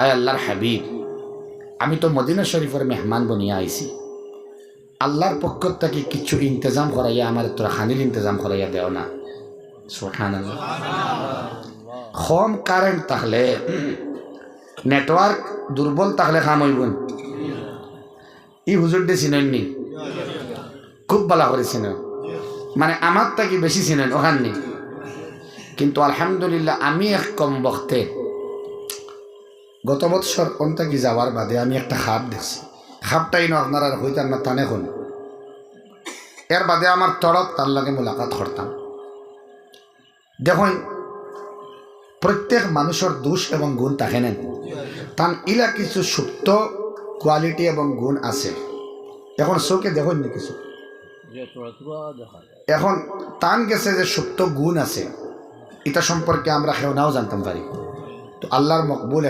আয় আল্লাহর হাবিব, আমি তো মদিনা শরীফের মেহমান বনিয়া আইছি, আল্লাহর পক্ষ থেকে কিছু ইন্তজাম করাইয়া আমার তোরা খানির ইন্তজাম করাইয়া দেও না। সুবহানাল্লাহ। কম কারেন্ট থাকলে, নেটওয়ার্ক দুর্বল থাকলে খাম হইবন। ই হুজুর দিয়ে চিনেননি, খুব ভালো করে চিনেন, মানে আমার তাকে বেশি চিনেন ওখানে। কিন্তু আলহামদুলিল্লাহ আমি এক কম বক্তে গত বৎসর অন্তাকি যাওয়ার বাদে আমি একটা খাপ দেখছি। খাপটাই না আপনারা হইতাম না টানে কোন, এর বাদে আমার তরফ তার লাগে মোলাকাত করতাম। দেখুন, প্রত্যেক মানুষের দোষ এবং গুণ থাকে নেন, তান ইলা কিছু সুপ্ত কোয়ালিটি এবং গুণ আছে। এখন চোখে দেখুন না কিছু, এখন টান গেছে যে সুপ্ত গুণ আছে, এটা সম্পর্কে আমরা কেউ নাও জানতাম পারি। তো আল্লাহর মকবুল